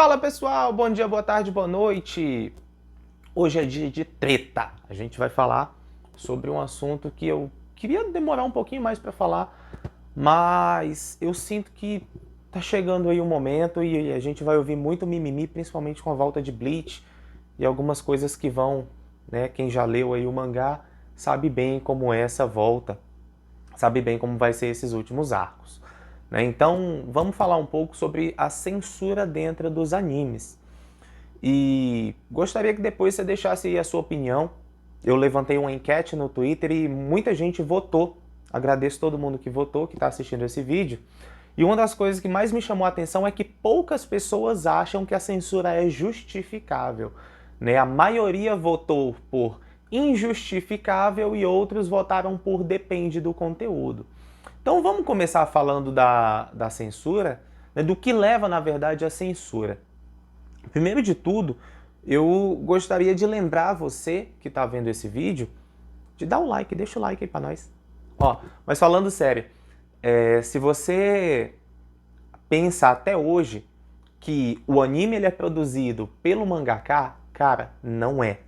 Fala pessoal, bom dia, boa tarde, boa noite. Hoje é dia de treta. A gente vai falar sobre um assunto que eu queria demorar um pouquinho mais para falar, mas eu sinto que tá chegando aí um momento e a gente vai ouvir muito mimimi, principalmente com a volta de Bleach e algumas coisas que vão, né? Quem já leu aí o mangá sabe bem como é essa volta, sabe bem como vai ser esses últimos arcos. Né? Então, vamos falar um pouco sobre a censura dentro dos animes. E gostaria que depois você deixasse aí a sua opinião. Eu levantei uma enquete no Twitter e muita gente votou. Agradeço todo mundo que votou, que está assistindo esse vídeo. E uma das coisas que mais me chamou a atenção é que poucas pessoas acham que a censura é justificável. Né? A maioria votou por injustificável e outros votaram por depende do conteúdo. Então vamos começar falando da censura, né, do que leva, na verdade, à censura. Primeiro de tudo, eu gostaria de lembrar você que está vendo esse vídeo, de dar o like, deixa o like aí para nós. Ó, mas falando sério, se você pensa até hoje que o anime ele é produzido pelo mangaka, cara, não é.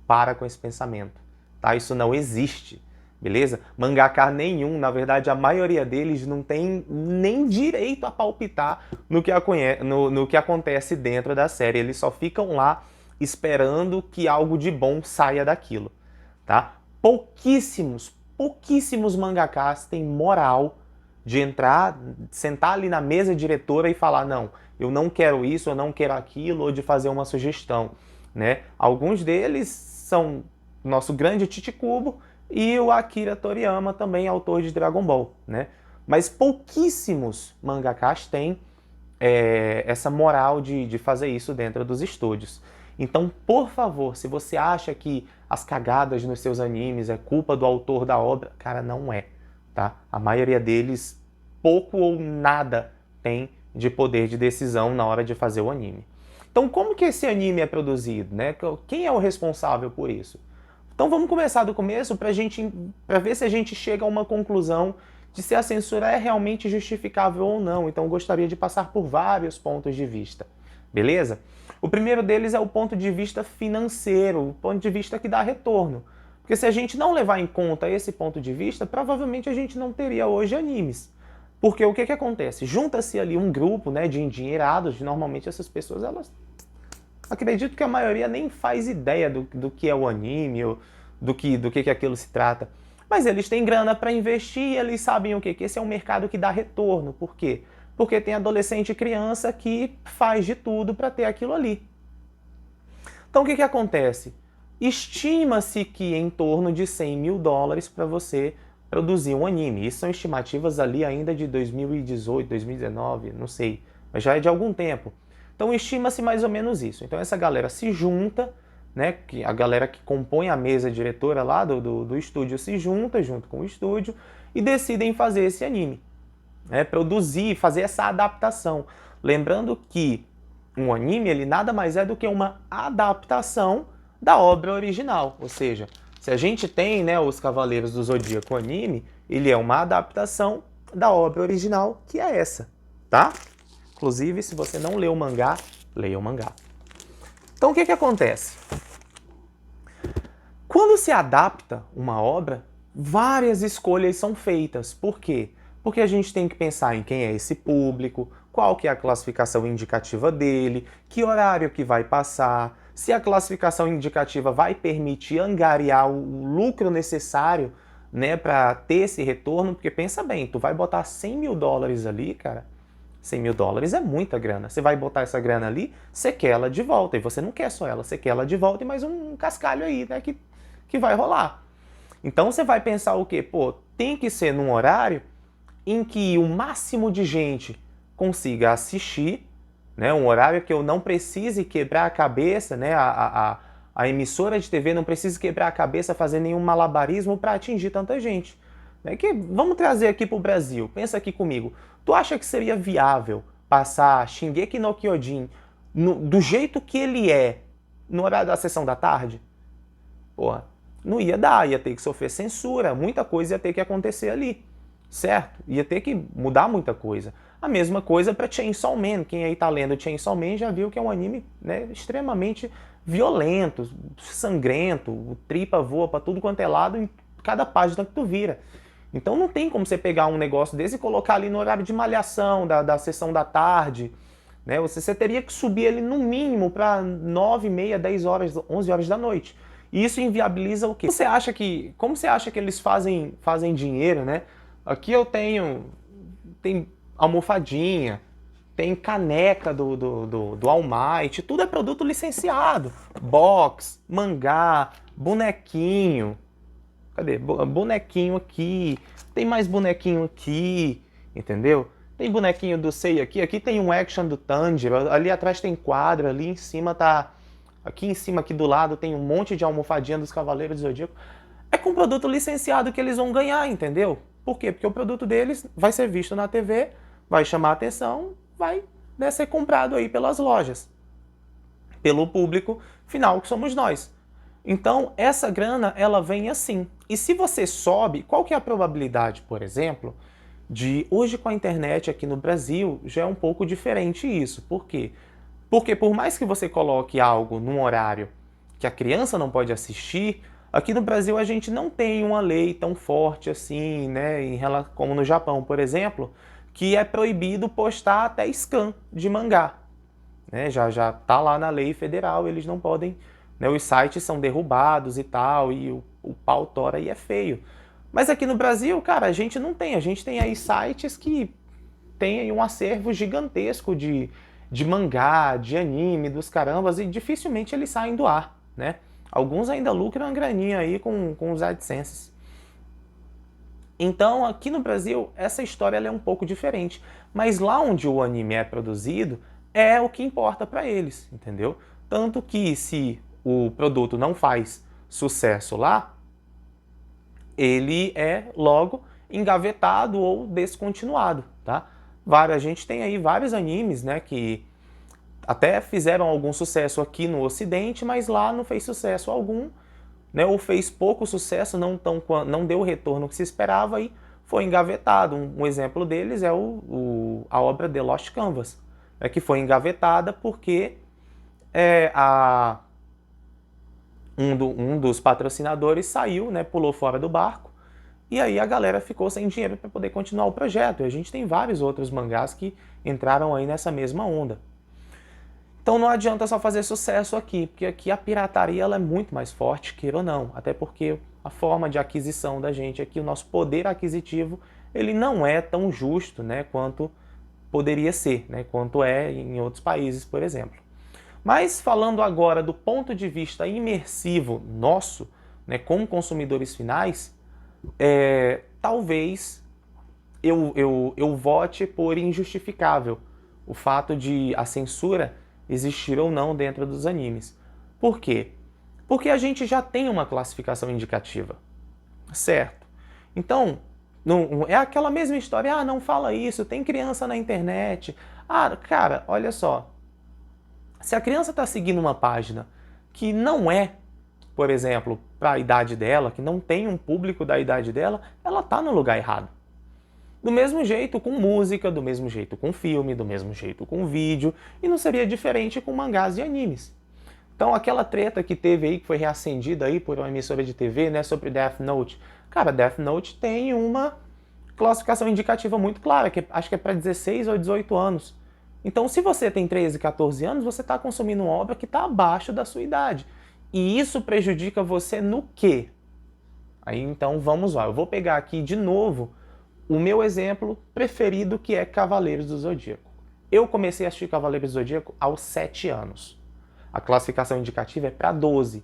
Para com esse pensamento, tá? Isso não existe. Beleza? Mangaka nenhum, na verdade a maioria deles não tem nem direito a palpitar no que acontece dentro da série. Eles só ficam lá esperando que algo de bom saia daquilo. Tá? Pouquíssimos mangakas têm moral de entrar, sentar ali na mesa diretora e falar não, eu não quero isso, eu não quero aquilo, ou de fazer uma sugestão. Né? Alguns deles são nosso grande Tite Kubo, e o Akira Toriyama, também autor de Dragon Ball, né? Mas pouquíssimos mangakas têm essa moral de fazer isso dentro dos estúdios. Então, por favor, se você acha que as cagadas nos seus animes é culpa do autor da obra, cara, não é, tá? A maioria deles, pouco ou nada tem de poder de decisão na hora de fazer o anime. Então, como que esse anime é produzido, né? Quem é o responsável por isso? Então vamos começar do começo para ver se a gente chega a uma conclusão de se a censura é realmente justificável ou não. Então eu gostaria de passar por vários pontos de vista, beleza? O primeiro deles é o ponto de vista financeiro, o ponto de vista que dá retorno. Porque se a gente não levar em conta esse ponto de vista, provavelmente a gente não teria hoje animes. Porque o que acontece? Junta-se ali um grupo, né, de endinheirados, normalmente essas pessoas, elas acredito que a maioria nem faz ideia do que é o anime, ou do que aquilo se trata. Mas eles têm grana para investir e eles sabem o quê? Que esse é um mercado que dá retorno. Por quê? Porque tem adolescente e criança que faz de tudo para ter aquilo ali. Então o que acontece? Estima-se que em torno de 100 mil dólares para você produzir um anime. Isso são estimativas ali ainda de 2018, 2019, não sei, mas já é de algum tempo. Então estima-se mais ou menos isso. Então essa galera se junta, né, a galera que compõe a mesa diretora lá do estúdio se junta junto com o estúdio e decidem fazer esse anime. Né, produzir, fazer essa adaptação. Lembrando que um anime ele nada mais é do que uma adaptação da obra original. Ou seja, se a gente tem, né, os Cavaleiros do Zodíaco anime, ele é uma adaptação da obra original, que é essa, tá? Inclusive, se você não leu o mangá, leia o mangá. Então, o que acontece? Quando se adapta uma obra, várias escolhas são feitas. Por quê? Porque a gente tem que pensar em quem é esse público, qual que é a classificação indicativa dele, que horário que vai passar, se a classificação indicativa vai permitir angariar o lucro necessário, né, para ter esse retorno. Porque pensa bem, tu vai botar 100 mil dólares ali, cara, 100 mil dólares é muita grana. Você vai botar essa grana ali, você quer ela de volta. E você não quer só ela, você quer ela de volta e mais um cascalho aí, né, que vai rolar. Então você vai pensar o quê? Pô, tem que ser num horário em que o máximo de gente consiga assistir, né, um horário que eu não precise quebrar a cabeça, né, a emissora de TV não precisa quebrar a cabeça fazendo nenhum malabarismo para atingir tanta gente. Vamos trazer aqui para o Brasil, pensa aqui comigo. Tu acha que seria viável passar Shingeki no Kyojin do jeito que ele é no horário da sessão da tarde? Porra, não ia dar, ia ter que sofrer censura, muita coisa ia ter que acontecer ali, certo? Ia ter que mudar muita coisa. A mesma coisa para Chainsaw Man. Quem aí tá lendo Chainsaw Man já viu que é um anime, né, extremamente violento, sangrento, o tripa voa para tudo quanto é lado em cada página que tu vira. Então não tem como você pegar um negócio desse e colocar ali no horário de malhação, da sessão da tarde, né? Você teria que subir ele no mínimo para 9h30, 10 horas, 11 horas da noite. E isso inviabiliza o quê? Como você acha que eles fazem dinheiro, né? Aqui eu tem almofadinha, tem caneca do All Might, tudo é produto licenciado. Box, mangá, bonequinho. Cadê? Bonequinho aqui, tem mais bonequinho aqui, entendeu? Tem bonequinho do Sei aqui tem um action do Tanjiro, ali atrás tem quadro, ali em cima tá... Aqui em cima, aqui do lado, tem um monte de almofadinha dos Cavaleiros do Zodíaco. É com produto licenciado que eles vão ganhar, entendeu? Por quê? Porque o produto deles vai ser visto na TV, vai chamar a atenção, vai, né, ser comprado aí pelas lojas, pelo público final que somos nós. Então, essa grana, ela vem assim. E se você sobe, qual que é a probabilidade, por exemplo, de hoje com a internet aqui no Brasil, já é um pouco diferente isso. Por quê? Porque por mais que você coloque algo num horário que a criança não pode assistir, aqui no Brasil a gente não tem uma lei tão forte assim, né, como no Japão, por exemplo, que é proibido postar até scan de mangá. Né? Já tá lá na lei federal, eles não podem, né, os sites são derrubados e tal, e o pau tora e é feio. Mas aqui no Brasil, cara, a gente não tem. A gente tem aí sites que tem aí um acervo gigantesco de mangá, de anime, dos carambas, e dificilmente eles saem do ar, né? Alguns ainda lucram uma graninha aí com os AdSense. Então, aqui no Brasil, essa história ela é um pouco diferente. Mas lá onde o anime é produzido, é o que importa para eles, entendeu? Tanto que se o produto não faz sucesso lá, ele é logo engavetado ou descontinuado, tá? A gente tem aí vários animes, né, que até fizeram algum sucesso aqui no Ocidente, mas lá não fez sucesso algum, né, ou fez pouco sucesso, não deu o retorno que se esperava e foi engavetado. Um exemplo deles é a obra The Lost Canvas, né, que foi engavetada porque um dos patrocinadores saiu, né, pulou fora do barco, e aí a galera ficou sem dinheiro para poder continuar o projeto. E a gente tem vários outros mangás que entraram aí nessa mesma onda. Então não adianta só fazer sucesso aqui, porque aqui a pirataria ela é muito mais forte, queira ou não. Até porque a forma de aquisição da gente aqui, o nosso poder aquisitivo, ele não é tão justo, né, quanto poderia ser, né, quanto é em outros países, por exemplo. Mas falando agora do ponto de vista imersivo nosso, né, como consumidores finais, talvez eu vote por injustificável o fato de a censura existir ou não dentro dos animes. Por quê? Porque a gente já tem uma classificação indicativa, certo? Então, não, é aquela mesma história, ah, não fala isso, tem criança na internet. Ah, cara, olha só, se a criança está seguindo uma página que não é, por exemplo, para a idade dela, que não tem um público da idade dela, ela está no lugar errado. Do mesmo jeito com música, do mesmo jeito com filme, do mesmo jeito com vídeo, e não seria diferente com mangás e animes. Então aquela treta que teve aí, que foi reacendida aí por uma emissora de TV, né, sobre Death Note. Cara, Death Note tem uma classificação indicativa muito clara, que acho que é para 16 ou 18 anos. Então se você tem 13, 14 anos, você está consumindo uma obra que está abaixo da sua idade. E isso prejudica você no quê? Aí então vamos lá, eu vou pegar aqui de novo o meu exemplo preferido, que é Cavaleiros do Zodíaco. Eu comecei a assistir Cavaleiros do Zodíaco aos 7 anos. A classificação indicativa é para 12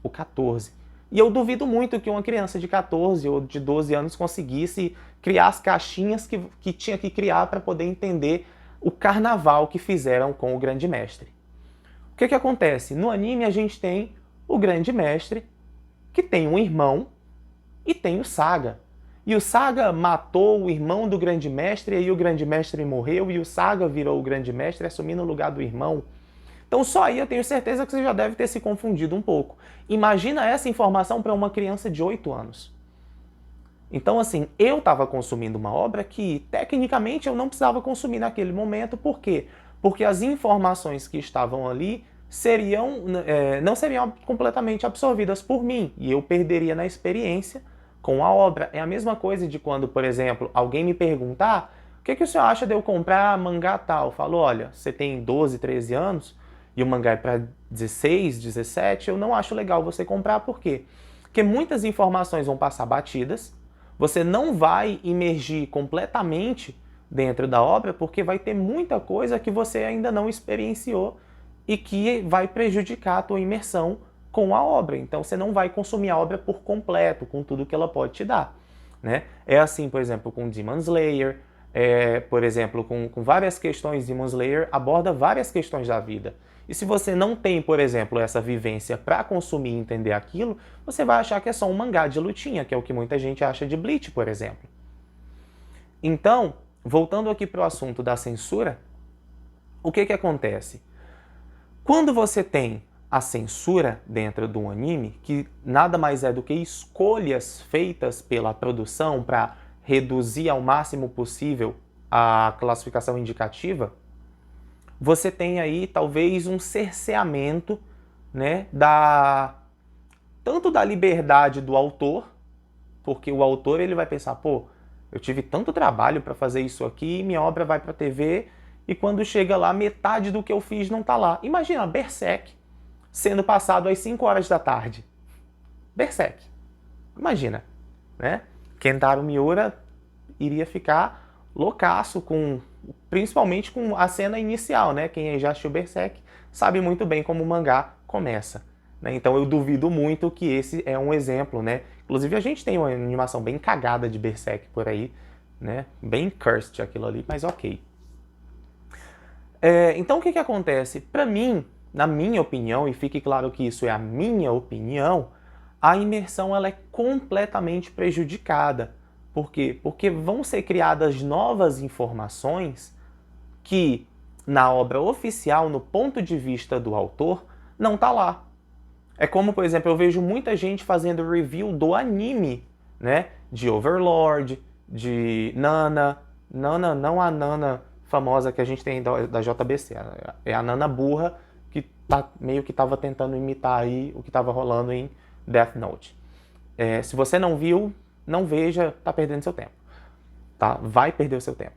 ou 14. E eu duvido muito que uma criança de 14 ou de 12 anos conseguisse criar as caixinhas que tinha que criar para poder entender o carnaval que fizeram com o Grande Mestre. O que acontece? No anime a gente tem o Grande Mestre, que tem um irmão, e tem o Saga. E o Saga matou o irmão do Grande Mestre, e aí o Grande Mestre morreu, e o Saga virou o Grande Mestre, assumindo o lugar do irmão. Então só aí eu tenho certeza que você já deve ter se confundido um pouco. Imagina essa informação para uma criança de 8 anos. Então, assim, eu estava consumindo uma obra que, tecnicamente, eu não precisava consumir naquele momento. Por quê? Porque as informações que estavam ali não seriam completamente absorvidas por mim, e eu perderia na experiência com a obra. É a mesma coisa de quando, por exemplo, alguém me perguntar o que o senhor acha de eu comprar mangá tal? Eu falo, olha, você tem 12, 13 anos e o mangá é para 16, 17, eu não acho legal você comprar. Por quê? Porque muitas informações vão passar batidas, você não vai imergir completamente dentro da obra, porque vai ter muita coisa que você ainda não experienciou e que vai prejudicar a tua imersão com a obra. Então você não vai consumir a obra por completo, com tudo que ela pode te dar, né? É assim, por exemplo, com Demon Slayer, por exemplo, com várias questões. Demon Slayer aborda várias questões da vida. E se você não tem, por exemplo, essa vivência para consumir e entender aquilo, você vai achar que é só um mangá de lutinha, que é o que muita gente acha de Bleach, por exemplo. Então, voltando aqui para o assunto da censura, o que acontece? Quando você tem a censura dentro de um anime, que nada mais é do que escolhas feitas pela produção para reduzir ao máximo possível a classificação indicativa, você tem aí talvez um cerceamento, né, tanto da liberdade do autor, porque o autor ele vai pensar, pô, eu tive tanto trabalho para fazer isso aqui, minha obra vai para a TV e quando chega lá, metade do que eu fiz não tá lá. Imagina, Berserk sendo passado às 5 horas da tarde. Berserk. Imagina, né? Kentaro Miura iria ficar loucaço principalmente com a cena inicial, né? Quem já assistiu Berserk sabe muito bem como o mangá começa, né? Então eu duvido muito que esse é um exemplo, né? Inclusive a gente tem uma animação bem cagada de Berserk por aí, né? Bem cursed aquilo ali, mas ok. Então o que acontece? Para mim, na minha opinião, e fique claro que isso é a minha opinião, a imersão ela é completamente prejudicada. Por quê? Porque vão ser criadas novas informações que, na obra oficial, no ponto de vista do autor, não tá lá. É como, por exemplo, eu vejo muita gente fazendo review do anime, né? De Overlord, de Nana. Nana, não a Nana famosa que a gente tem da JBC. É a Nana burra que meio que estava tentando imitar aí o que estava rolando em Death Note. Se você não viu, não veja, tá perdendo seu tempo. Tá? Vai perder o seu tempo.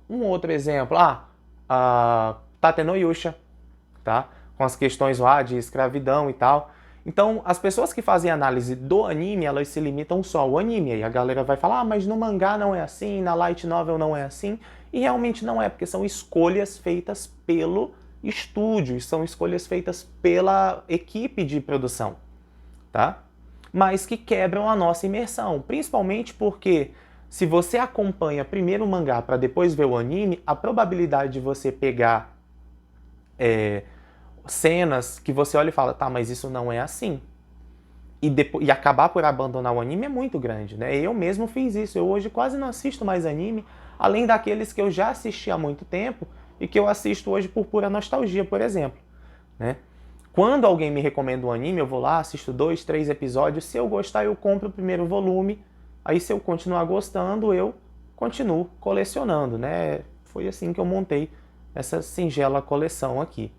Um outro exemplo, a Tate no Yusha, tá? Com as questões lá de escravidão e tal. Então, as pessoas que fazem análise do anime, elas se limitam só ao anime. E a galera vai falar, mas no mangá não é assim, na light novel não é assim. E realmente não é, porque são escolhas feitas pelo estúdio, são escolhas feitas pela equipe de produção, tá? Mas que quebram a nossa imersão, principalmente porque se você acompanha primeiro o mangá para depois ver o anime, a probabilidade de você pegar cenas que você olha e fala, tá, mas isso não é assim, e acabar por abandonar o anime é muito grande, né? Eu mesmo fiz isso, eu hoje quase não assisto mais anime, além daqueles que eu já assisti há muito tempo e que eu assisto hoje por pura nostalgia, por exemplo, né? Quando alguém me recomenda um anime, eu vou lá, assisto 2, 3 episódios, se eu gostar eu compro o primeiro volume, aí se eu continuar gostando eu continuo colecionando, né? Foi assim que eu montei essa singela coleção aqui.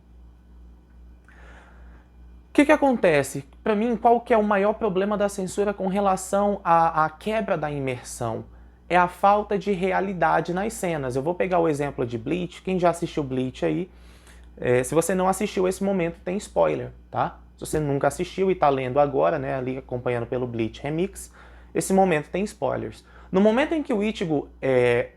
O que acontece? Para mim, qual que é o maior problema da censura com relação à quebra da imersão? É a falta de realidade nas cenas. Eu vou pegar o exemplo de Bleach. Quem já assistiu Bleach aí, se você não assistiu, esse momento tem spoiler, tá? Se você nunca assistiu e tá lendo agora, né, ali acompanhando pelo Bleach Remix, esse momento tem spoilers. No momento em que o Ichigo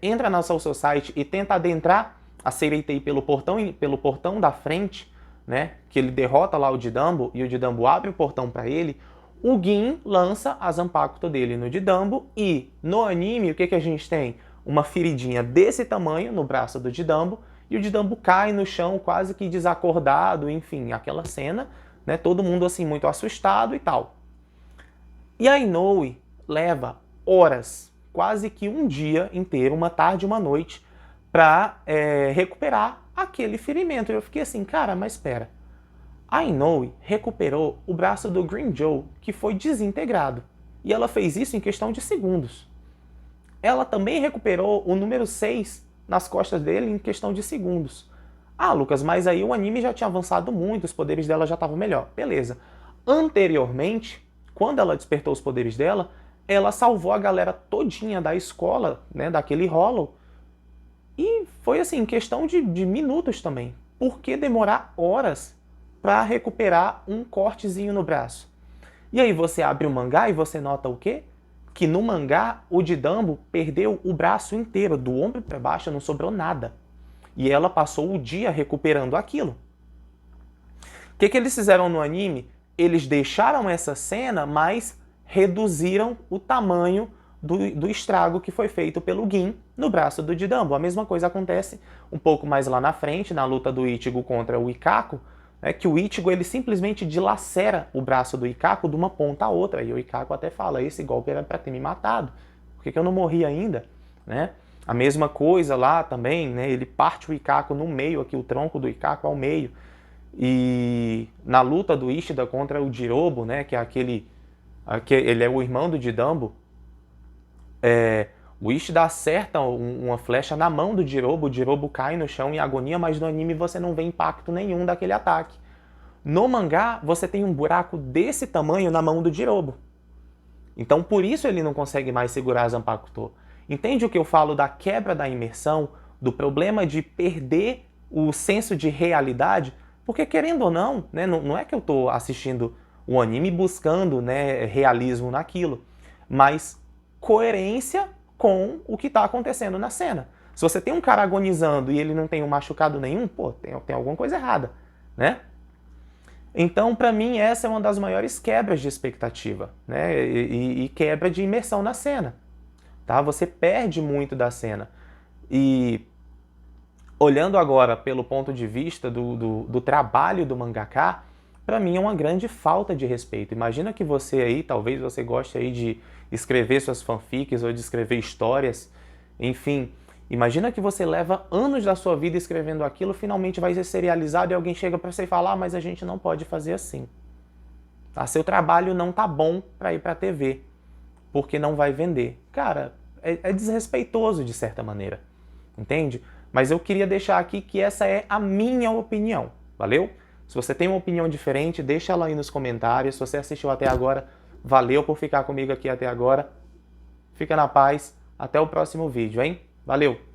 entra na Soul Society e tenta adentrar a Seireitei pelo portão da frente, né, que ele derrota lá o Didambo e o Didambo abre o portão para ele, o Gin lança a Zanpakuto dele no Didambo e no anime o que a gente tem? Uma feridinha desse tamanho no braço do Didambo e o Didambo cai no chão quase que desacordado, enfim, aquela cena, né, todo mundo assim muito assustado e tal. E a Inoue leva horas, quase que um dia inteiro, uma tarde e uma noite, para recuperar aquele ferimento. Eu fiquei assim, cara, mas espera. A Inoue recuperou o braço do Green Joe, que foi desintegrado. E ela fez isso em questão de segundos. Ela também recuperou o número 6 nas costas dele em questão de segundos. Ah, Lucas, mas aí o anime já tinha avançado muito, os poderes dela já estavam melhor. Beleza. Anteriormente, quando ela despertou os poderes dela, ela salvou a galera todinha da escola, né, daquele Hollow. E foi assim, em questão de minutos também. Por que demorar horas para recuperar um cortezinho no braço? E aí você abre o mangá e você nota o quê? Que no mangá o Didambo perdeu o braço inteiro, do ombro para baixo não sobrou nada. E ela passou o dia recuperando aquilo. O que eles fizeram no anime? Eles deixaram essa cena, mas reduziram o tamanho do estrago que foi feito pelo Gin no braço do Didambo. A mesma coisa acontece um pouco mais lá na frente, na luta do Ichigo contra o Ikako, né, que o Ichigo ele simplesmente dilacera o braço do Ikako de uma ponta a outra. E o Ikako até fala, esse golpe era para ter me matado. Por que eu não morri ainda? Né? A mesma coisa lá também, né, ele parte o Ikako no meio, aqui o tronco do Ikako ao meio. E na luta do Ishida contra o Jirobo, né, que é ele é o irmão do Didambo, o Ishida acerta uma flecha na mão do Jirobo, o Jirobo cai no chão em agonia, mas no anime você não vê impacto nenhum daquele ataque. No mangá, você tem um buraco desse tamanho na mão do Jirobo. Então por isso ele não consegue mais segurar Zanpakuto. Entende o que eu falo da quebra da imersão, do problema de perder o senso de realidade? Porque querendo ou não, né, não é que eu estou assistindo o anime buscando, né, realismo naquilo, mas coerência com o que está acontecendo na cena. Se você tem um cara agonizando e ele não tem um machucado nenhum, pô, tem alguma coisa errada, né? Então, para mim, essa é uma das maiores quebras de expectativa, né? E quebra de imersão na cena, tá? Você perde muito da cena. E olhando agora pelo ponto de vista do trabalho do mangaka, para mim é uma grande falta de respeito. Imagina que você aí, talvez você goste aí de escrever suas fanfics ou de escrever histórias, enfim. Imagina que você leva anos da sua vida escrevendo aquilo, finalmente vai ser serializado e alguém chega para você e fala, mas a gente não pode fazer assim. Tá? Seu trabalho não tá bom para ir para a TV, porque não vai vender. Cara, é desrespeitoso de certa maneira, entende? Mas eu queria deixar aqui que essa é a minha opinião, valeu? Se você tem uma opinião diferente, deixa ela aí nos comentários. Se você assistiu até agora, valeu por ficar comigo aqui até agora. Fica na paz. Até o próximo vídeo, hein? Valeu!